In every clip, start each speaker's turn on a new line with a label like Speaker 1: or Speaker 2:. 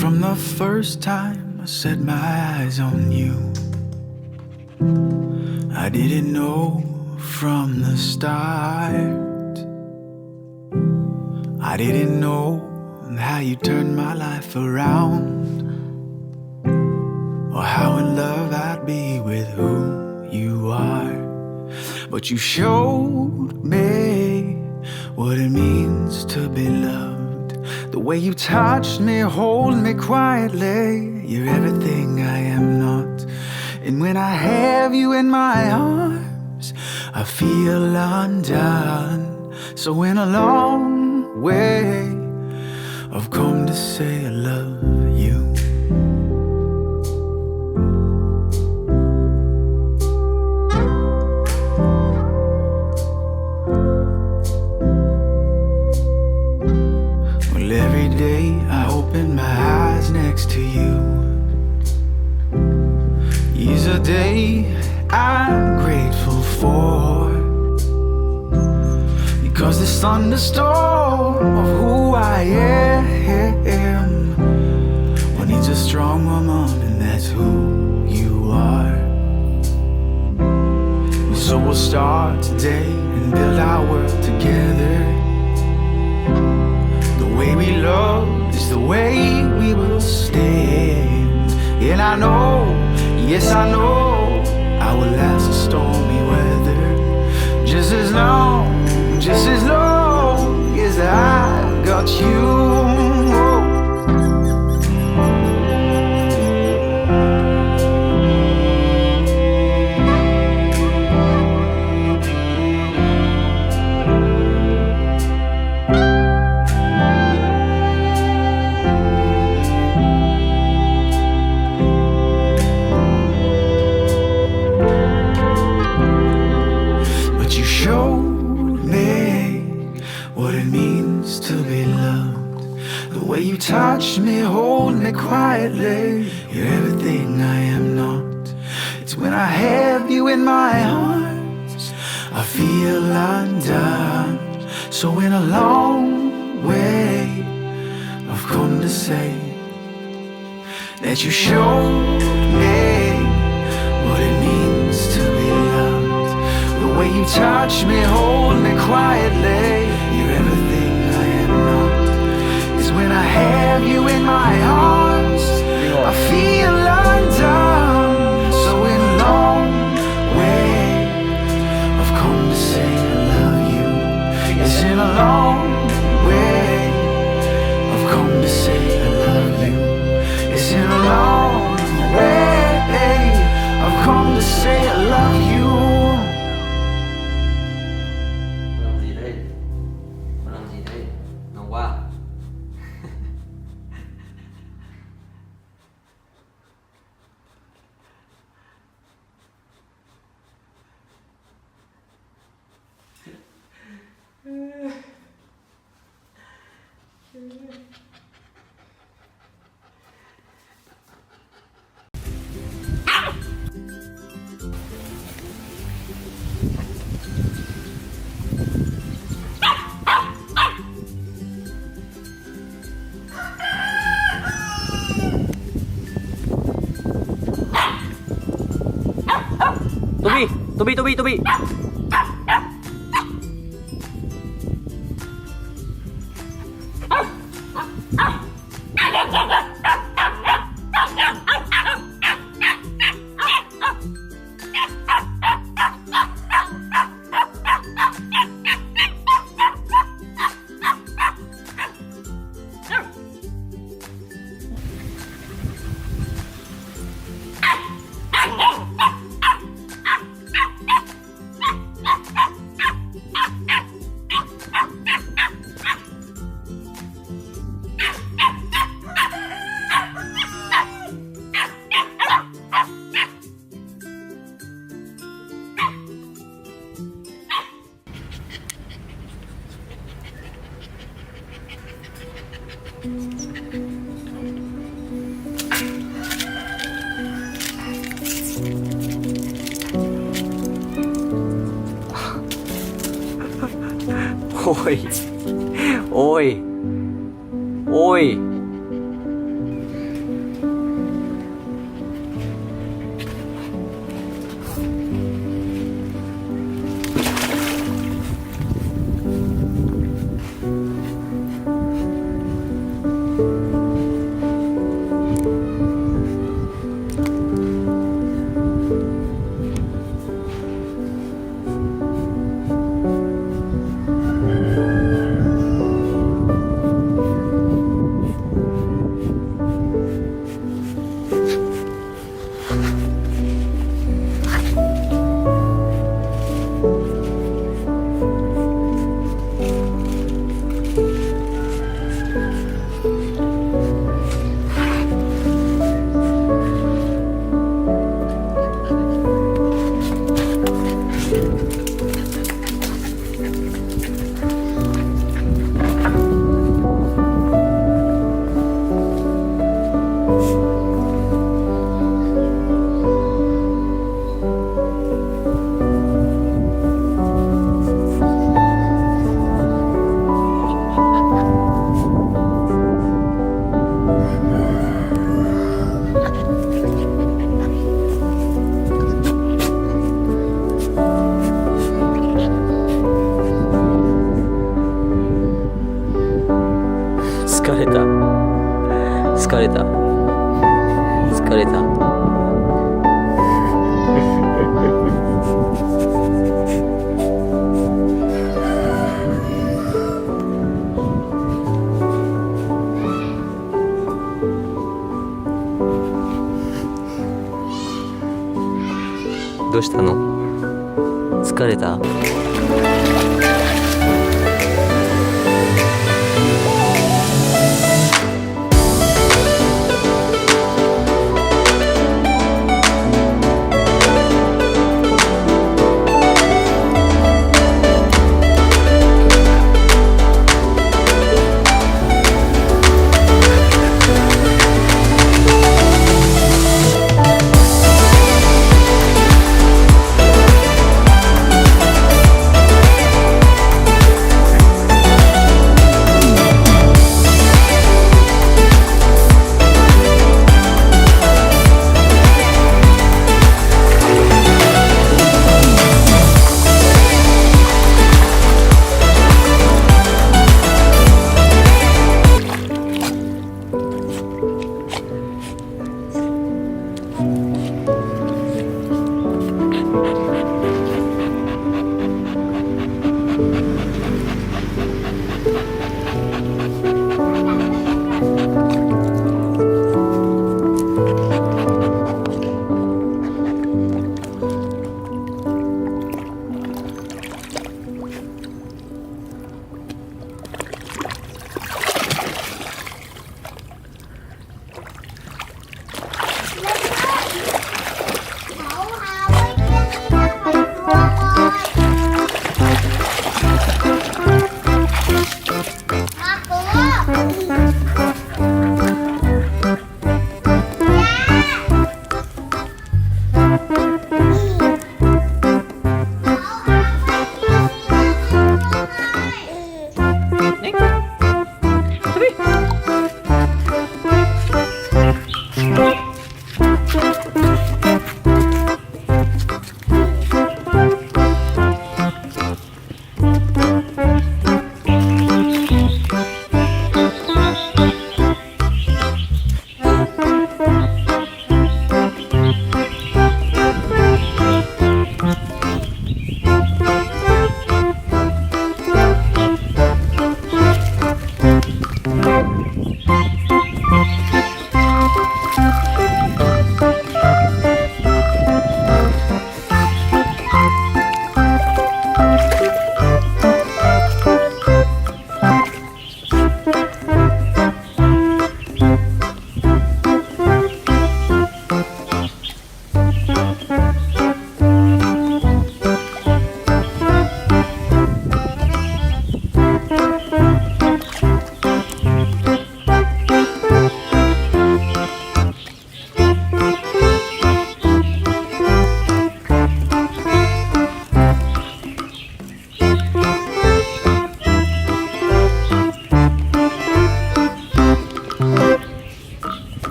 Speaker 1: From the first time I set my eyes on you, I didn't know from the start. I didn't know how you turned my life around, or how in love I'd be with who you are. But you showed me what it means to be loved. The way you touched me, hold me quietly. You're everything I am not. And when I have you in my arms, I feel undone. So in a long way, I've come to say I love you. Well, every day I open my eyes next to you is a day I'm grateful for, because this thunderstorm of who I am, well, needs a strong woman, and that's who you are. So we'll start today and build our world together. The way we love is the way we will stand. And I know, yes I know, I will last the stormy weather, just as long as I got you. Touch me, hold me quietly. You're everything I am not. It's when I have you in my arms, I feel undone. So in a long way, I've come to say that you showed me what it means to be loved. The way you touch me, hold me quietly. You're everything I am not. When I have you in my arms, I feel undone. So in a long way, I've come to say I love you. Yes, in a long way, I've come to say I love you. Yes, in a long way, I've come to say I love you.
Speaker 2: Làm gì đây? Con làm gì đây? Nóng quá. Toby. Ôi. 疲れた。疲れた。どうしたの？疲れた？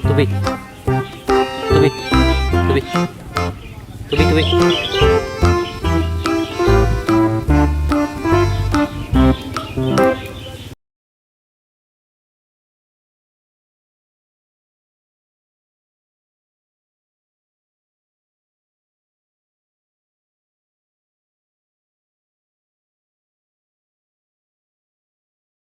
Speaker 2: 飛び飛び飛び飛び飛び